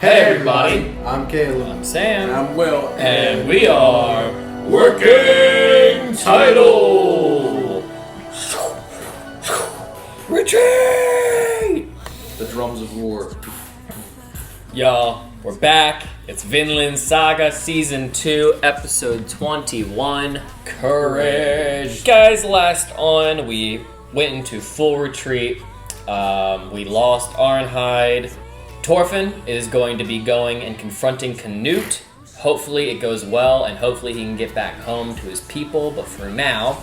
Hey everybody, I'm Caleb. I'm Sam, And I'm Will. And we are Working Title! Retreat! The drums of war. Y'all, we're back. It's VINLAND SAGA Season 2, Episode 21, Courage. Guys, last on, we went into full retreat. We lost Arnhide. Torfinn is going to be going and confronting Canute. Hopefully it goes well, and hopefully he can get back home to his people. But for now,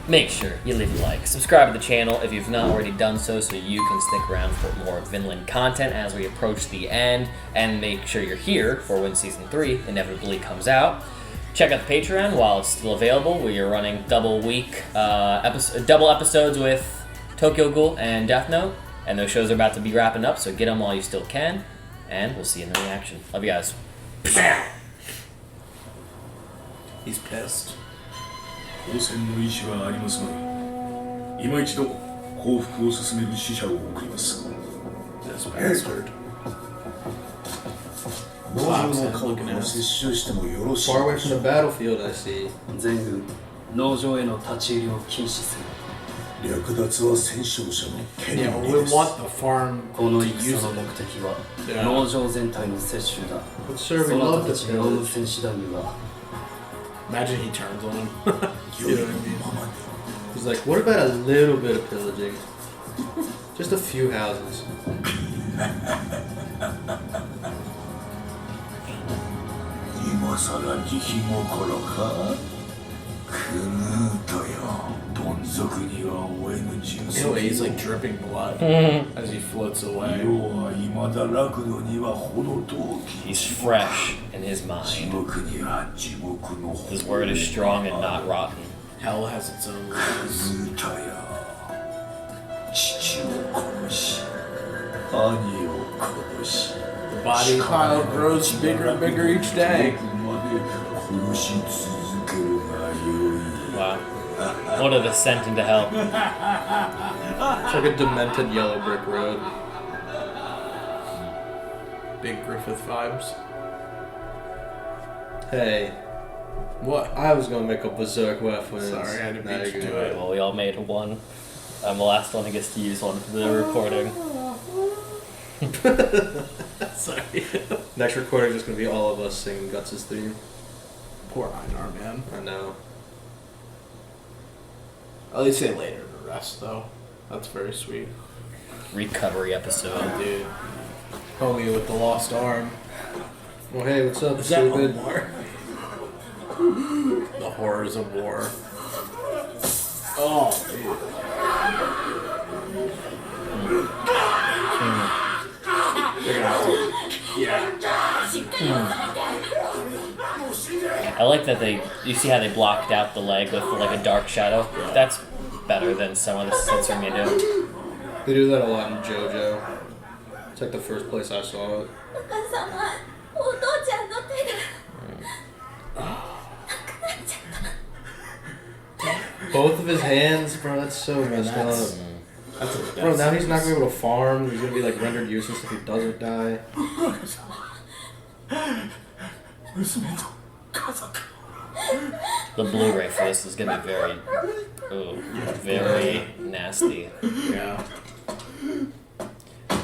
make sure you leave a like. Subscribe to the channel if you've not already done so you can stick around for more VINLAND content as we approach the end. And make sure you're here for when Season 3 inevitably comes out. Check out the Patreon while it's still available. We are running double episodes with TokyoGhoul and DeathNote. And those shows are about to be wrapping up, so get them while you still can. And we'll see you in the reaction. Love you guys. He's pissed. 交戦の意思はありますので、今一度報復を進める使者を送ります。 This bastard. 農場の家屋を接収してもよろしい。 Far away from the battlefield, I see. 全軍農場への立ち入りを禁止する。 略奪は戦勝者の権利 Yeah, です。 we want the farm この to 戦 use の it. 目的は Yeah. 農場全体の接収だ。 But sir, そ we な love たた the ちが追う village. 戦士団には Imagine he turns on him. 良 You い know what I mean? ままに He's like, what about a little bit of pillaging? Just a few houses. 今さら慈悲心かクヌートよどん底には追えぬ重責 Anyway, he's like dripping blood as he floats 世 away. は未だ楽土には程遠き He's fresh in his 地 mind. 獄には地獄の His word is strong and not rotten. Hell has its own rules. クヌートよ父を殺し兄を殺し The body pile grows bigger and bigger each day. 地獄まで殺し続けるがよい Wow. What a descent into hell. It's like a demented yellow brick road. Big Griffith vibes. Hey. What? I was gonna make a berserk weapon. Sorry, I didn't mean to do it. Well, we all made one. I'm the last one who gets to use one for the recording. Sorry. Next recording is gonna be all of us singing Guts' theme. Poor Einar, man. I know. At least say later to rest, though. That's very sweet. Recovery episode. Oh, dude. Homie with the lost arm. Well, hey, what's up, stupid? The horrors of war. Oh, dude. They're gonna have to... Yeah. I like that you see how they blocked out the leg with like a dark shadow. That's better than some of the censoring they do. They do that a lot in JoJo. It's like the first place I saw it. Both of his hands, bro, that's so messed up. Bro, now he's not gonna be able to farm. He's gonna be like rendered useless if he doesn't die. The Blu-ray for this is gonna be very nasty. Yeah.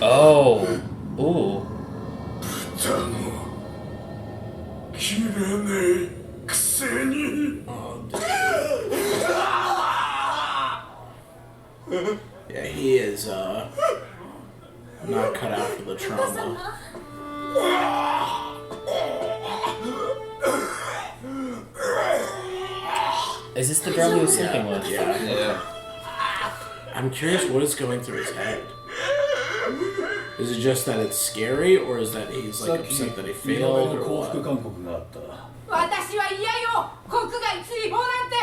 Oh, ooh. 切れねえくせに Yeah, he is, not cut out for the trauma. Is this the girl he was sleeping with? Yeah. I'm curious what is going through his head. Is it just that it's scary, or is that he's like upset that he failed, or 降伏 what? 勧告があった 私は嫌よ国外追放なんて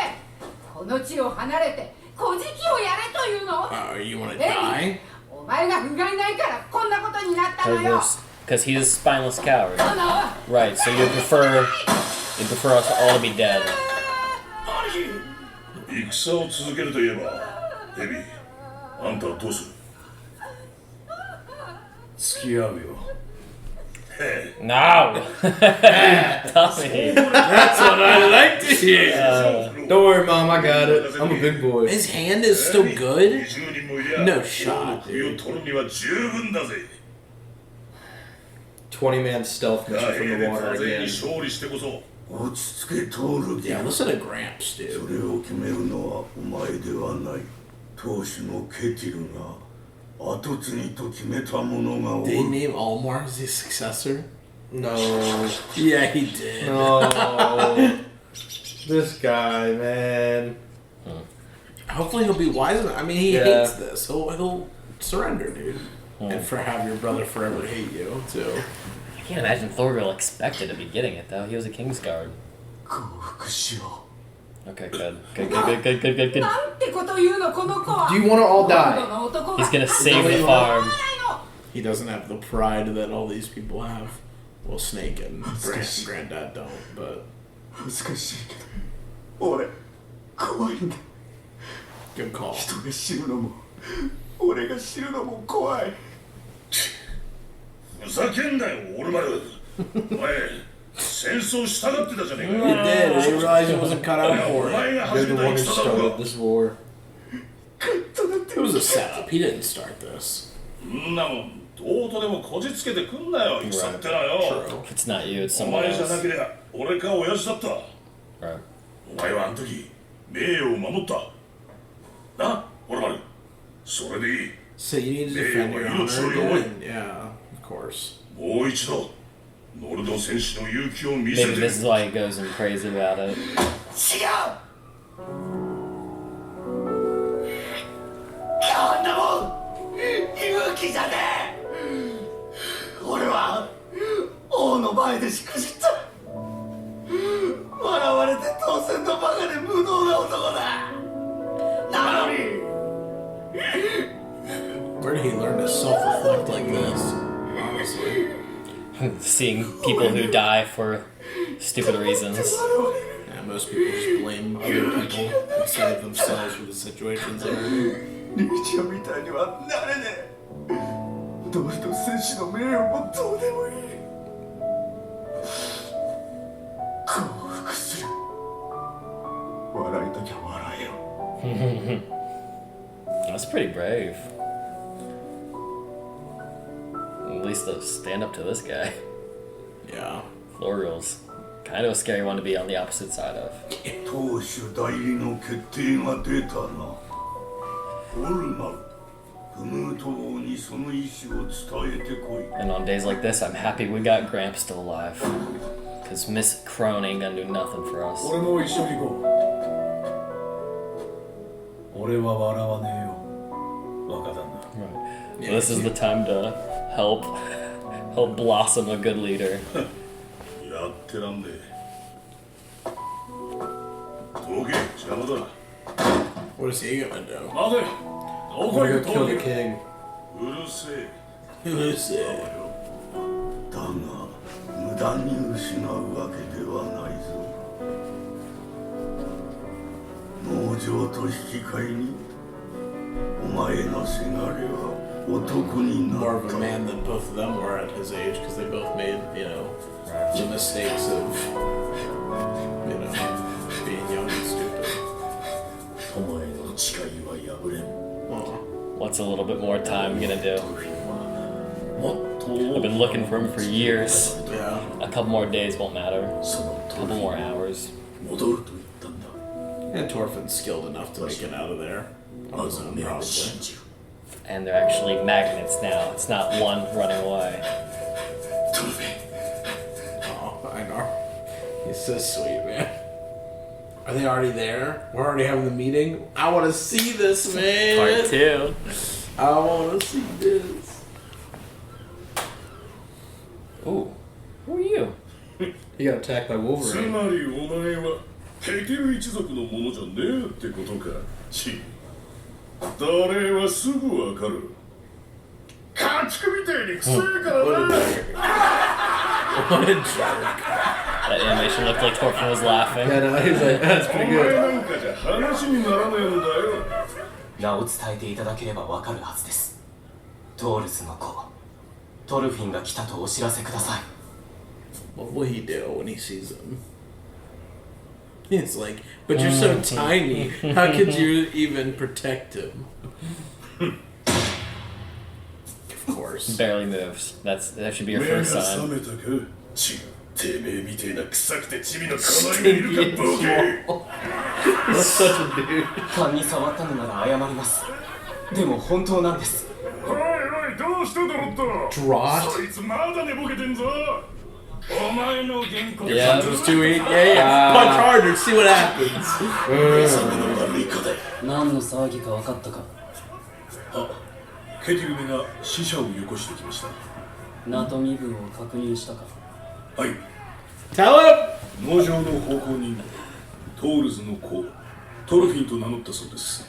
この地を離れて古事記をやれというの You wanna die? お前が不甲斐ないからこんなことになったのよ Because he's a spineless coward. その Right, so you prefer us all to be dead. 戦を続けるといえばエビあんたはどうする付き合うよ No! Tommy. That's what I like to hear. Don't worry, Mom, I got it. I'm a big boy. His hand is still good? No shot, dude. 20-man stealth mission from the water again. 落ち着けトール Yeah, listen to Gramps, そ dude. れを決めるのはお前ではない当主のケティルが後継ぎと決めた者がお Did he る name Olimar as his successor? No. Yeah, he did. No. This guy, man. Hopefully he'll be wise enough. I mean, he Yeah. hates this. He'll surrender, dude. And for have your brother forever hate you, too. I can't imagine Thorgil expected to be getting it, though. He was a Kingsguard. 降伏しよ Okay, good. Good. なんてこと言うのこの子は Do you want to all 今 die? 度の男が He's gonna save the farm. He doesn't have the pride that all these people have. Well, Snake and Granddad don't, but う恥ずかしいけど俺怖いんだ good call. 人が死ぬのも俺が死ぬのも怖いふざけんなよオルマルお前戦争したがってたじゃねえ He か did, and he realized he wasn't cut out お for it. 前が You're 始 the めた one who 戦だろ started this war. It was a setup. He didn't start this. んなもんどうとでもこじつけてくんなよ戦ってのはよ True. If it's not you, it's お someone 前じゃな else. けりゃ俺か親父だった Right. お前はあの時名誉を守ったなオルマルそれでいい So you need to defend your honor again? Yeah, of course. もう一度ノルド戦士の勇気を見せ Maybe て this is why he goes and prays about it. 違うこんなもん勇気じゃねえ俺は王の前でしくじった笑われて当然のバカで無能な男だなのに Where did he learn to self-reflect like this? Honestly. Seeing people who die for stupid reasons. Yeah, most people just blame other people instead of themselves for the situations they're in. リーチャーみたいにはなれねえどうしと戦士の名誉もどうでもいい降伏する笑いたきゃ笑えよ That's pretty brave. At least to stand up to this guy. Yeah. Thorgil's kind of a scary one to be on the opposite side of. 当主代理の決定が出たなオルマルクムート王にその意思を伝えてこい And on days like this, I'm happy we got Gramp still alive. Because Miss Crone ain't gonna do nothing for us. 俺も一緒に行こう俺は笑わねえよ若旦那 Right. So this is the time to help blossom a good leader. やってらんねえ峠邪魔だ What is he gonna do? 待てどこ I'm へ gonna 行 go く kill 峠 the king. うるせえ Who is it? だが無駄に失うわけではないぞ農場と引き換えにお前のせがれは男に More な of っ a た man than both of them were at his age because they both made, the mistakes of, being young and stupid. お前の誓いは破れん What's a little bit more time gonna do? もっと I've been looking for him for years. Yeah. A couple more days won't matter. その A couple more hours. 戻ると言ったんだ And Torfinn's skilled enough to make it out of there. あ On his の own, 目を probably. 信じる And they're actually magnets now. It's not one running away. トルフェ Oh, I know. He's so sweet, man. Are they already there? We're already having the meeting? I want to see this, man. Part 2. I want to see this. Ooh. Who are you? He got attacked by つ Wolverine. まりお前はケテル一族のものじゃねえってことかチ誰はすぐわかる家畜みたいにくせえからな What a jerk. That animation looked like Torfinn was laughing. Yeah, no, he's like, that's お pretty 前 good. なんかじゃ話にならねえんだよ名を伝えていただければわかるはずです。トールズの子トルフィンが来たとお知らせください。 What will he do when he sees him? It's like, but you're so tiny. How could you even protect him? Of course. Barely moves. That should be your first sign. てめえみてえな臭くてチビの構えがいるかボケ That's such a dude. 勘に触ったのなら謝ります。でも本当なんです。おいおいどうしただろった Draught? そいつまだ寝ぼけてんぞお前の原稿 Yeah. Just too easy. Yeah. Punch harder. See what happens. 何の騒ぎか分かったか。ケティルメが死者をよこしてきましたナト身分を確認したか。はい Tell him. 農場の奉公人トールズの子トルフィンと名乗ったそうです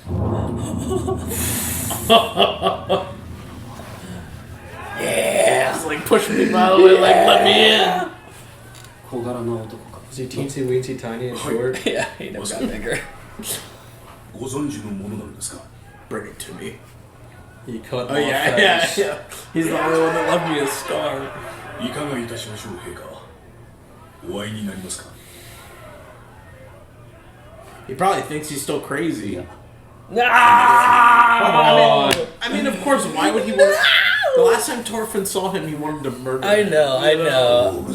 Yeah. It's like pushing me by the way, like let me in. 小柄な男か。 Is he teensy weensy tiny and short? Yeah, he never got bigger. ご存知のものなんですか Bring it to me. He cut Oh off yeah, yeah, yeah. He's the only one that left me a scar. いかがいたしましょう陛下お会いになりますか He probably thinks he's still crazy. Come on. I mean, of course. Why would he want? The last time Torfinn saw him, he wanted to murder I him. know.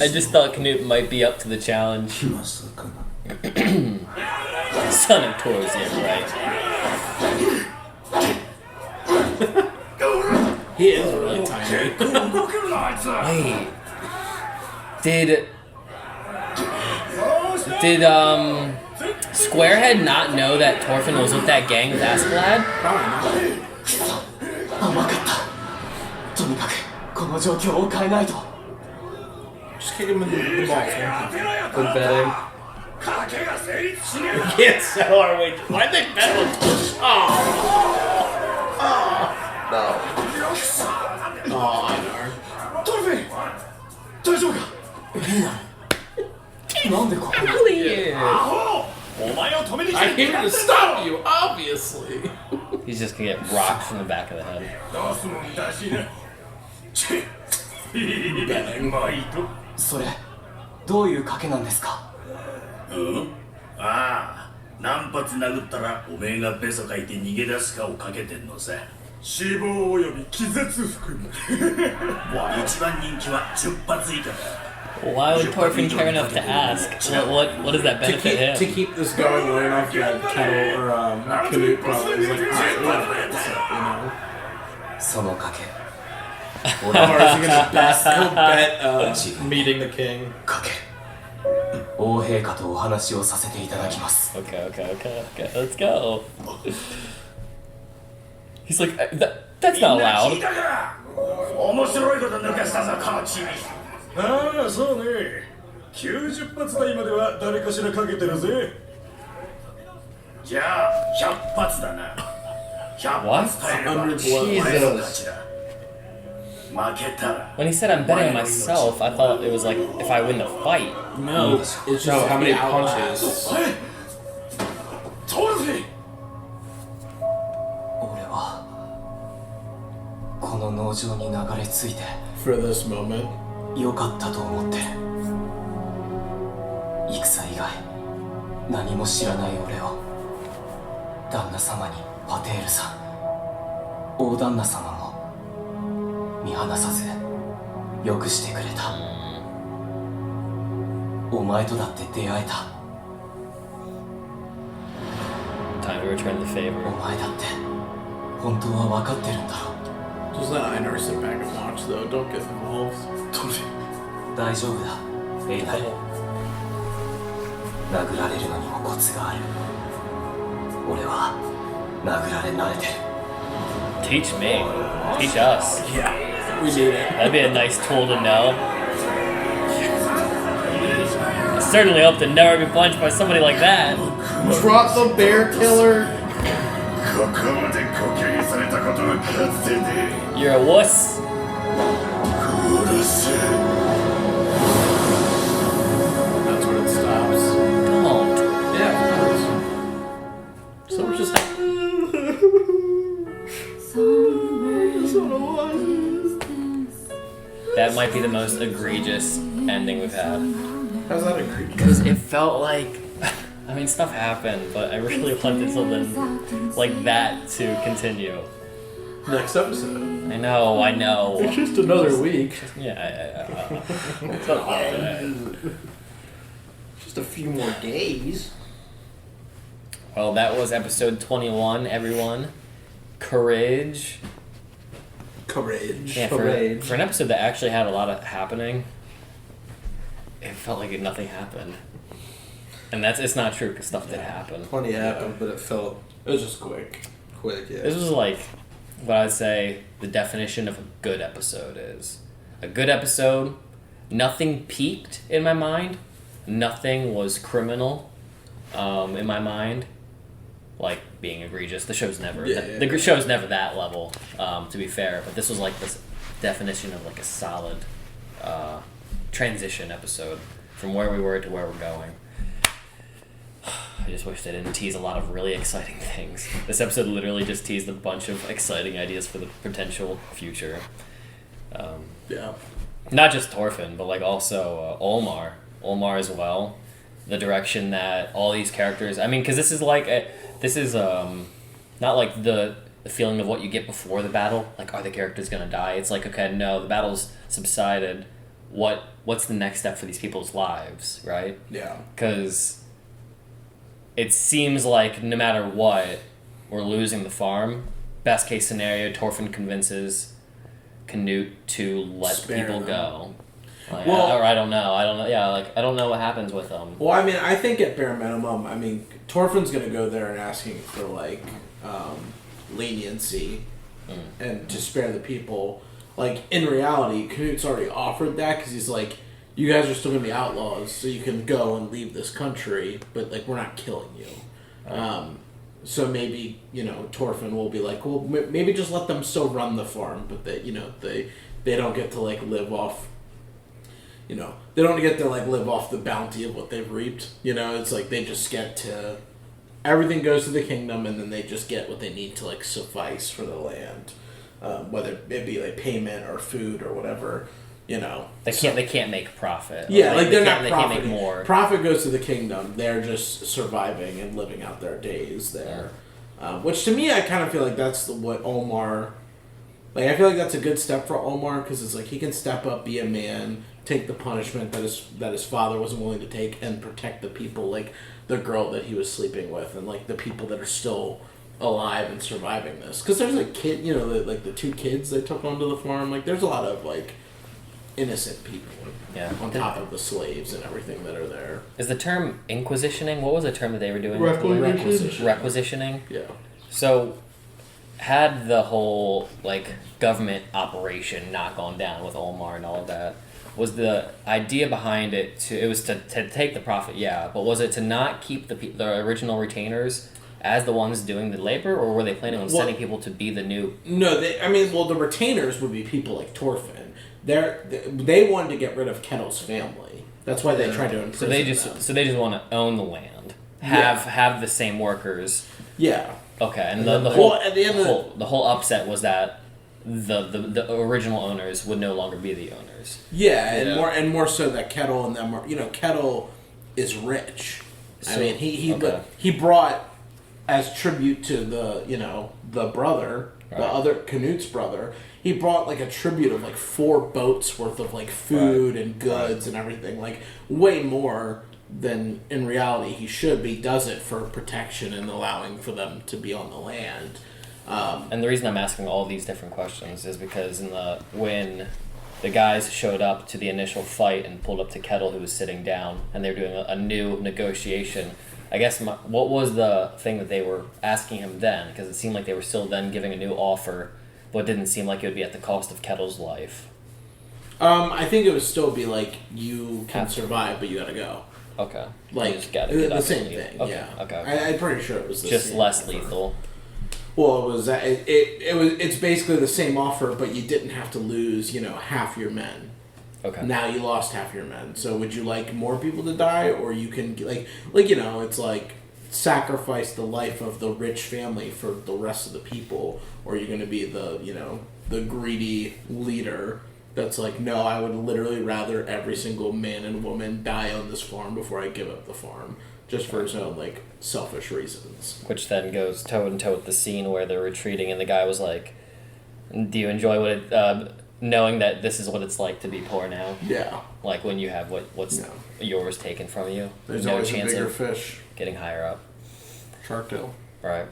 I just thought Canute might be up to the challenge. まさかな Son of Torfinn, right? He is really tiny. 動けるなあいつ Wait. Did Squarehead not know that Torfinn was with that gang with Askeladd? Probably not. 甘かった。とにかくこの状況を変えないと。 Just kick him in the balls. Good betting. 賭けが成立しね We can't settle our way. Why'd they bet on? Oh. Oh, Einar. トルフィン大丈夫かなんでここに。アホお前を止めに来 I て came to stop you, obviously. He's just gonna get rocked from the back of the head. どうするんだしなチッまあいいとそれどういう賭けなんですか。うんああ何発殴ったらおめえがベソかいて逃げ出すかをかけてんのさ死亡および気絶含み一番人気は10発以下だ Why would Torfinn care enough to ask? What does that To benefit him? keep this going long enough, yeah, Kettle or Canute probably was like, alright, whatever, you know. その賭け Or is he gonna bet? He'll bet. Meeting the king. 賭け王陛下とお話をさせていただきます。 Okay. Let's go. He's like, that's not loud. 面白いこと抜かしたぞこのチビああそうね90発台までは誰かしらかけてるぜじゃあ100発だな100発耐えれば 100 お前の勝ちだ負けたら When he said I'm betting myself, I thought it was like if I win the fight. No, it's just No, how many the outlaws. punches? おいトルフィン俺はこの農場に流れ着いて For this moment. 良かったと思ってる。戦以外何も知らない俺を旦那様にパテールさん大旦那様も見放さずよくしてくれた。お前とだって出会えた。 Time to return the favor. お前だって本当は分かってるんだろ。 Just let Einar sit back and watch, though. Don't get involved. トルフィン大丈夫だエイナル。殴られるのにもコツがある。俺は殴られ慣れてる。 Teach me. Teach us. Yeah, we need it. That'd be a nice tool to know. I certainly hope to never be punched by somebody like that. Drop the bear killer. ここまで呼吸されたことはかつてね You're a wuss. 殺せ That's where it stops. Don't. Yeah, of course. So we're just might be the most egregious ending we've had. How's that egregious? Because it felt like, I mean, stuff happened, but I really wanted something like that to continue. Next episode. I know. It's just another week. Yeah. It's not bad. Just a few more days. Well, that was episode 21, everyone. Courage. Yeah, for an episode that actually had a lot of happening, it felt like nothing happened. And it's not true because stuff did happen. Plenty happened, but it was just quick. Yeah. This was like what I'd say the definition of a good episode is. A good episode, nothing peaked in my mind. Nothing was criminal in my mind. Like being egregious. The show's never the show's never that level, to be fair. But this was like this definition of like a solid transition episode from where we were to where we're going. I just wish they didn't tease a lot of really exciting things. This episode literally just teased a bunch of exciting ideas for the potential future. Not just Torfinn, but like also Olimar. Olimar as well. The direction that all these characters... I mean, because this is like... This is not like the feeling of what you get before the battle. Like, are the characters going to die? It's like, okay, no, the battle's subsided. What's the next step for these people's lives, right? Yeah. Because it seems like no matter what, we're losing the farm. Best case scenario, Torfinn convinces Canute to let people go. Like, or I don't know. Yeah, like I don't know what happens with them. Well, I mean, I think at bare minimum, I mean, Torfinn's gonna go there and asking for like leniency and to spare the people. Like in reality, Canute's already offered that because he's like, you guys are still gonna be outlaws, so you can go and leave this country, but like we're not killing you. So maybe Torfinn will be like, well, maybe just let them still run the farm, but they don't get to like live off. They don't get to like live off the bounty of what they've reaped. It's like they just get to, everything goes to the kingdom, and then they just get what they need to like suffice for the land, whether it be like payment or food or whatever. They can't make profit. Yeah, like they're not not profiting. They can't profiting. make more. Profit goes to the kingdom. They're just surviving and living out their days there. Which to me, I kind of feel like that's what Olimar. Like I feel like that's a good step for Olimar because it's like he can step up, be a man, take the punishment that his father wasn't willing to take, and protect the people, like the girl that he was sleeping with, and like the people that are still alive and surviving this. Because there's a kid, the two kids they took onto the farm. Like there's a lot of like innocent people on top of the slaves and everything that are there. Is the term inquisitioning? What was the term that they were doing? Requisitioning. Yeah. So, had the whole like government operation not gone down with Olimar and all of that, was the idea behind it to take the profit? Yeah, but was it to not keep the original retainers as the ones doing the labor, or were they planning on sending people to be the new? No, the retainers would be people like Torfinn. They wanted to get rid of Kettle's family. That's why they tried to imprison them. So they just want to own the land, have the same workers. Yeah. Okay, and the whole upset was that the original owners would no longer be the owners. Yeah, and more so that Kettle and them are, Kettle is rich. So, I mean, he brought as tribute to the brother, the other Canute's brother. He brought like a tribute of like 4 boats worth of like food and goods and everything, like way more than in reality he should be. Does it for protection and allowing for them to be on the land. And the reason I'm asking all these different questions is because when the guys showed up to the initial fight and pulled up to Kettle, who was sitting down, and they were doing a new negotiation. I guess what was the thing that they were asking him then? Because it seemed like they were still then giving a new offer, but it didn't seem like it would be at the cost of Kettle's life. I think it would still be like, you can survive, but you gotta go. Okay. Like, you just gotta get the up same and leave. thing, Okay. yeah. Okay. I'm pretty sure it was the just same less offer. lethal. Well, it's basically the same offer, but you didn't have to lose, half your men. Okay. Now you lost half your men. So would you like more people to die, or you can it's like sacrifice the life of the rich family for the rest of the people, or you're going to be the greedy leader that's like, no, I would literally rather every single man and woman die on this farm before I give up the farm, just for his own, like, selfish reasons. Which then goes toe and toe with the scene where they're retreating, and the guy was like, "Do you enjoy what it, knowing that this is what it's like to be poor now? Yeah. Like when you have what's yours taken from you. There's no always chance a bigger of fish. getting higher up." Shark Tale. Right.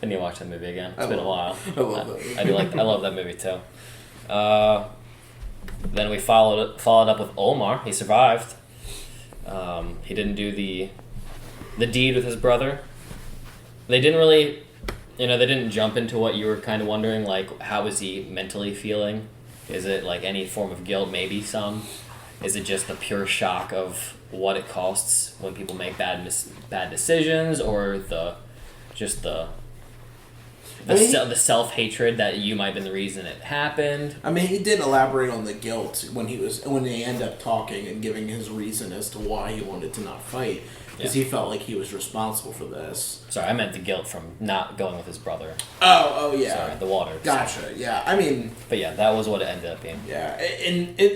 I need to watch that movie again. It's been a while. I love that movie. I love that movie too. Then we followed up with Olimar. He survived. He didn't do the deed with his brother. They didn't really, they didn't jump into what you were kind of wondering, like, how is he mentally feeling? Is it like any form of guilt? Maybe some. Is it just the pure shock of what it costs when people make bad decisions, or the self-hatred that you might have been the reason it happened? I mean, he did elaborate on the guilt when they end up talking and giving his reason as to why he wanted to not fight, because he felt like he was responsible for this. Sorry, I meant the guilt from not going with his brother. Oh yeah. Sorry, the water. Gotcha. Yeah, I mean. But yeah, that was what it ended up being. Yeah,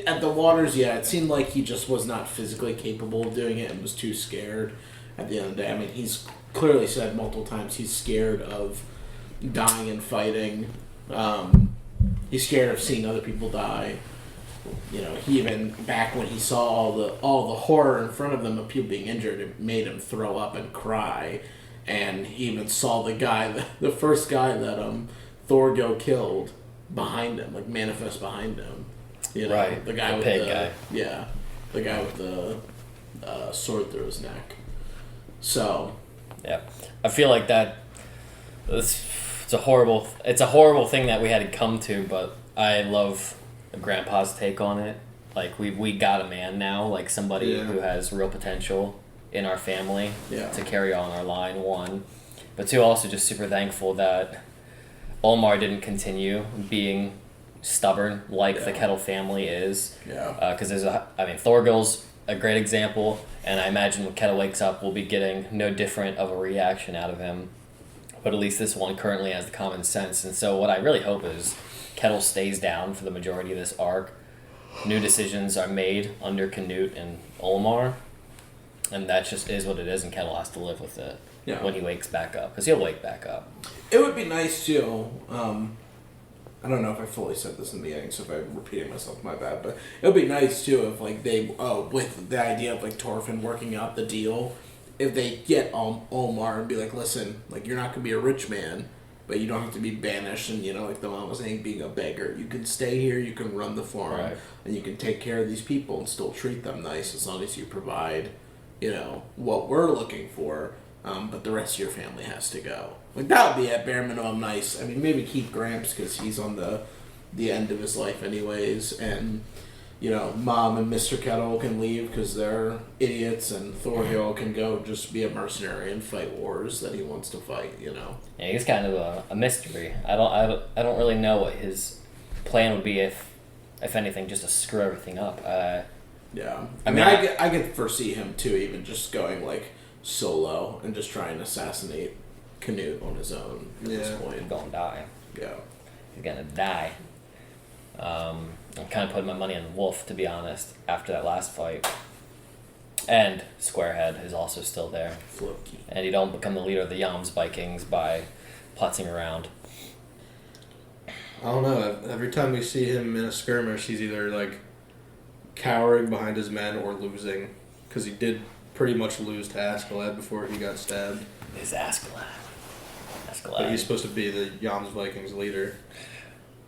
at the waters, it seemed like he just was not physically capable of doing it and was too scared. At the end of the day, I mean, he's clearly said multiple times he's scared of dying and fighting. He's scared of seeing other people die. He even, back when he saw all the horror in front of them of people being injured, it made him throw up and cry. And he even saw the first guy that Thorgo killed behind him, like manifest behind him. Right, the guy the with pig the guy. Yeah, the guy with the sword through his neck. So. Yeah, I feel like that. It's a horrible thing that we had to come to, but I love Grandpa's take on it. Like, we got a man now, like somebody who has real potential in our family to carry on our line, one. But two, also just super thankful that Olimar didn't continue being stubborn like the Kettle family is. Yeah. Because Thorgil's a great example, and I imagine when Kettle wakes up, we'll be getting no different of a reaction out of him. But at least this one currently has the common sense. And so what I really hope is Kettle stays down for the majority of this arc. New decisions are made under Canute and Olimar. And that just is what it is, and Kettle has to live with it when he wakes back up. Because he'll wake back up. It would be nice, too. I don't know if I fully said this in the beginning, so if I'm repeating myself, my bad. But it would be nice, too, if with the idea of, like, Torfinn working out the deal, if they get Olimar and be like, listen, like, you're not going to be a rich man, but you don't have to be banished and, like the mom was saying, being a beggar. You can stay here, you can run the farm, and you can take care of these people and still treat them nice as long as you provide, what we're looking for, but the rest of your family has to go. Like, that would be at bare minimum nice. I mean, maybe keep Gramps because he's on the end of his life anyways, and Mom and Mr. Kettle can leave because they're idiots, and Thorhill can go just be a mercenary and fight wars that he wants to fight. Yeah, he's kind of a mystery. I don't really know what his plan would be if anything, just to screw everything up. Yeah, I could foresee him too, even just going like solo and just trying to assassinate Canute on his own at this point. He's gonna die. Yeah, he's gonna die. I'm kind of putting my money on the wolf, to be honest, after that last fight. And Squarehead is also still there. Floki. And you don't become the leader of the Yams Vikings by putzing around. I don't know. Every time we see him in a skirmish, he's either like cowering behind his men or losing. Because he did pretty much lose to Askeladd before he got stabbed. It's Askeladd. But he's supposed to be the Yams Vikings leader.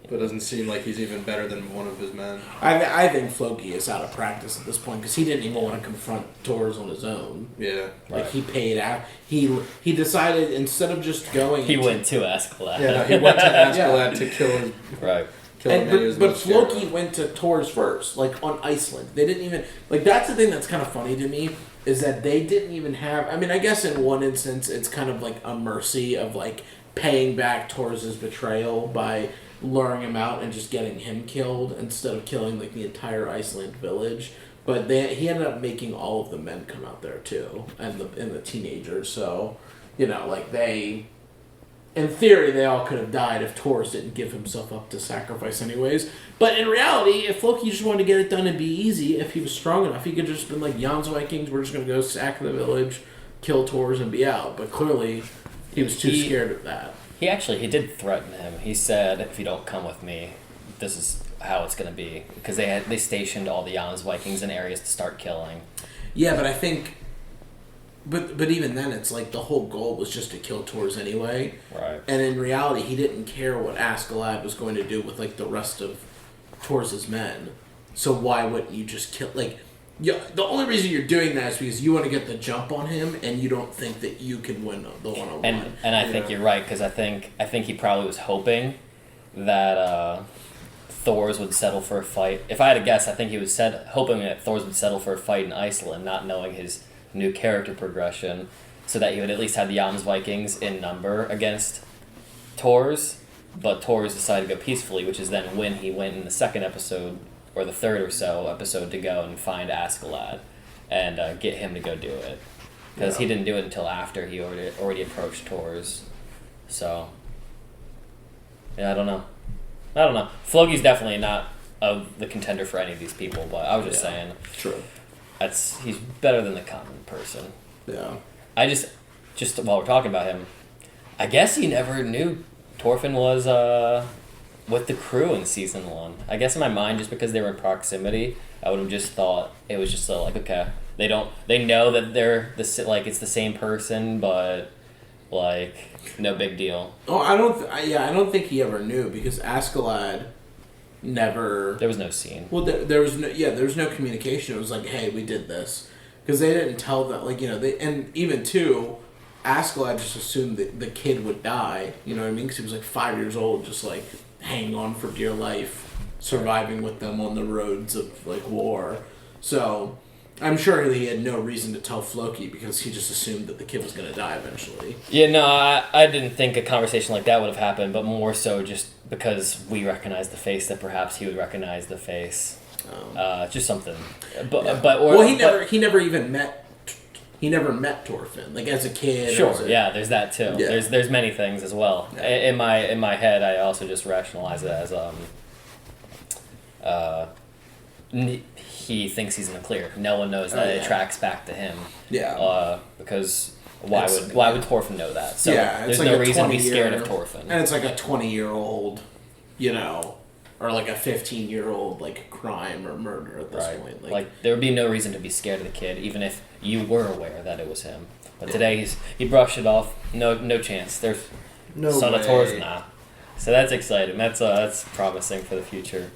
But it doesn't seem like he's even better than one of his men. I think Floki is out of practice at this point because he didn't even want to confront Torres on his own. Yeah. Like, he paid out. He decided instead of just going... He went to Askeladd. Yeah, he went to Askeladd to kill him. Right. But Floki went to Torres first, like, on Iceland. They didn't even... Like, that's the thing that's kind of funny to me, is that they didn't even have... I mean, I guess in one instance, it's kind of like a mercy of, like, paying back Torres' betrayal by luring him out and just getting him killed instead of killing, like, the entire Iceland village. But he ended up making all of the men come out there, too, and the teenagers. So, like, they... in theory, they all could have died if Taurus didn't give himself up to sacrifice anyways. But in reality, if Floki just wanted to get it done and be easy, if he was strong enough, he could have just been like, Jan's Vikings, we're just going to go sack the village, kill Taurus, and be out. But clearly, he was too scared of that. He did threaten him. He said, if you don't come with me, this is how it's going to be. Because they stationed all the Jan's Vikings in areas to start killing. Yeah, but I think... But even then, it's like the whole goal was just to kill Taurus anyway. Right. And in reality, he didn't care what Askeladd was going to do with like the rest of Taurus's men. So why wouldn't you just kill? Like, the only reason you're doing that is because you want to get the jump on him, and you don't think that you can win the one-on-one. And I think you're right, because I think he probably was hoping that Thors would settle for a fight. If I had to guess, I think he was hoping that Thors would settle for a fight in Iceland, not knowing his new character progression, so that he would at least have the Jans Vikings in number against Thors, but Thors decided to go peacefully, which is then when he went in the second episode, or the third or so episode, to go and find Askeladd and get him to go do it. Because he didn't do it until after he already approached Thors. So, yeah, I don't know. Floki's definitely not the contender for any of these people, but I was just saying. True. He's better than the common person. Yeah. I just while we're talking about him, I guess he never knew Torfinn was with the crew in season 1. I guess in my mind, just because they were in proximity, I would have just thought it was just like, okay, they know that they're it's the same person, but like no big deal. Oh, I don't think he ever knew, because Askeladd never. There was no scene. Well, there was no communication. It was like, hey, we did this, because they didn't tell that. Like, and even too, Askeladd just assumed that the kid would die. You know what I mean? Because he was like 5 years old, just like hanging on for dear life, surviving with them on the roads of like war. So I'm sure he had no reason to tell Floki, because he just assumed that the kid was going to die eventually. Yeah, no, I didn't think a conversation like that would have happened, but more so just because we recognized the face, that perhaps he would recognize the face. Just something. He never met Torfinn, like as a kid. Sure, there's that too. Yeah. There's many things as well. Yeah. In my head, I also just rationalize it as he thinks he's in the clear. No one knows that it tracks back to him. Yeah. Because why would Torfinn know that? So there's like no reason to be scared of Torfinn. And it's like a 20-year-old, or like a 15-year-old like crime or murder at this point. Like there would be no reason to be scared of the kid, even if you were aware that it was him. But today he brushed it off. No chance. There's no son way. of Taurus, nah. So that's exciting. That's promising for the future.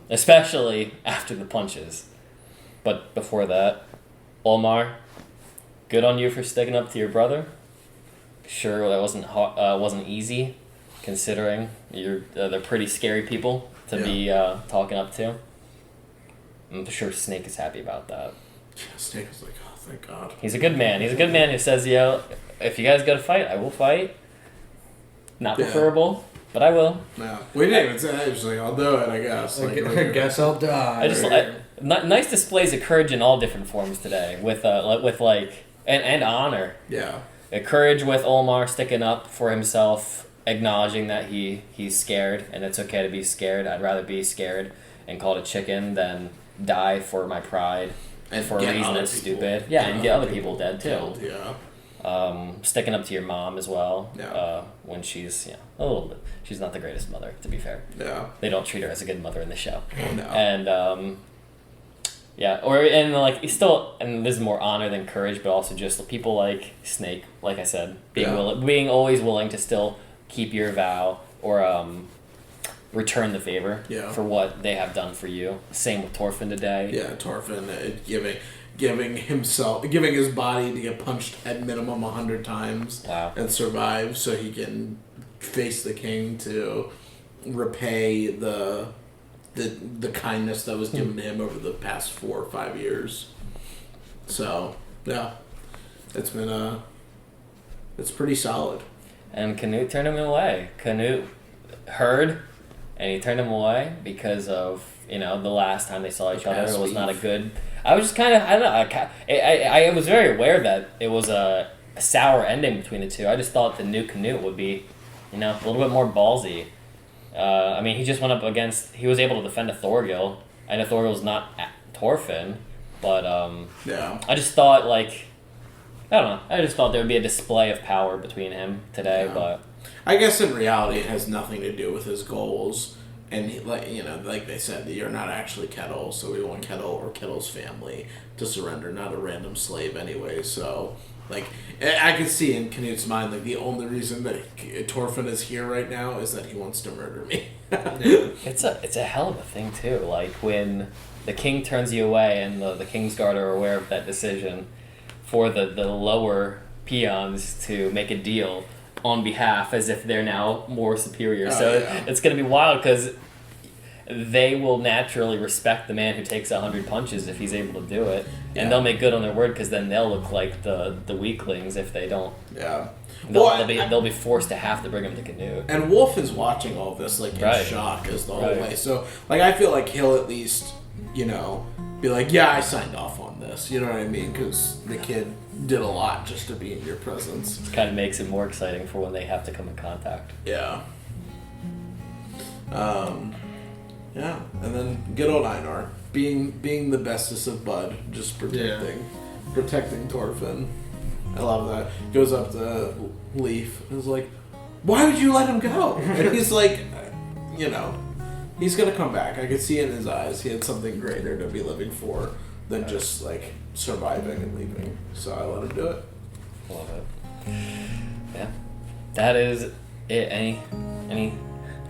Especially after the punches. But before that, Olimar, good on you for sticking up to your brother. Sure, that wasn't easy, considering they're pretty scary people to be talking up to. I'm sure Snake is happy about that. Yeah, Snake was like, oh, thank God. He's a good man. He's a good man who says, if you guys got to fight, I will fight. Not preferable. But I will. No, we didn't even say that. He was like, I'll do it, I guess. I guess I'll die. Nice displays of courage in all different forms today, with and honor. Yeah. Courage with Olimar sticking up for himself, acknowledging that he's scared, and it's okay to be scared. I'd rather be scared and called a chicken than die for my pride And for a reason that's stupid. Yeah, and get other people dead too. Killed, yeah. Sticking up to your mom as well. Yeah. When she's a little bit. She's not the greatest mother, to be fair. Yeah. They don't treat her as a good mother in the show. No. And and this is more honor than courage, but also just people like Snake, like I said, being always willing to still keep your vow or return the favor for what they have done for you. Same with Torfinn today. Yeah, Torfinn giving his body to get punched at minimum 100 times and survive, so he can face the king to repay the kindness that was given to him over the past 4 or 5 years. So it's been it's pretty solid. And Canute turned him away. Canute heard, and he turned him away because of the last time they saw each other. It was not a good. I was just kind of I was very aware that it was a sour ending between the two. I just thought the new Canute would be, a little bit more ballsy. I mean, he just went up against. He was able to defend a TokyoGhoul. I know TokyoGhoul's not Torfinn, but Yeah. I just thought I don't know. I just thought there would be a display of power between him today, Yeah. but I guess in reality, it has nothing to do with his goals. And like they said, you're not actually Kettle, so we want Kettle or Kettle's family to surrender, not a random slave anyway. So, like, I can see in Canute's mind, like, the only reason that Torfinn is here right now is that he wants to murder me. it's a hell of a thing too. Like when the king turns you away, and the Kingsguard are aware of that decision, for the lower peons to make a deal on behalf as if they're now more superior. It's going to be wild because they will naturally respect the man who takes 100 punches if he's able to do it, and they'll make good on their word because then they'll look like the weaklings if they don't. Yeah. They'll be forced to have to bring him to Canute. And Wolf is watching all this like in shock as the whole way. So like I feel like he'll at least be like, yeah, I signed off on this. You know what I mean? Because the kid did a lot just to be in your presence. It kind of makes it more exciting for when they have to come in contact. Yeah. Yeah, and then good old Einar being the bestest of Bud, just protecting Torfinn. I love that. Goes up to Leaf and is like, "Why would you let him go?" And he's like, he's gonna come back. I could see it in his eyes. He had something greater to be living for than just like surviving and leaving. So I let him do it. Love it. Yeah, that is it. Any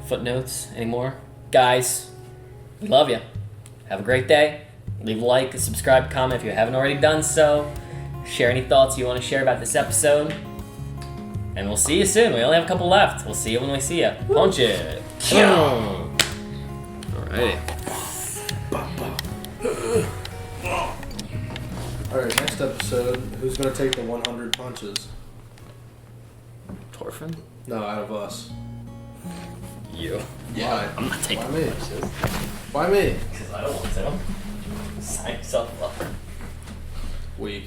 footnotes? Any more, guys? We love you. Have a great day. Leave a like, subscribe, comment if you haven't already done so. Share any thoughts you want to share about this episode. And we'll see you soon. We only have a couple left. We'll see you when we see you. Punch it. Alrighty. Alright, next episode, who's going to take the 100 punches? Torfinn? No, out of us. You. Yeah. I'm not taking Why me? punches. Why me? Because I don't want to. Sign yourself up. Weak.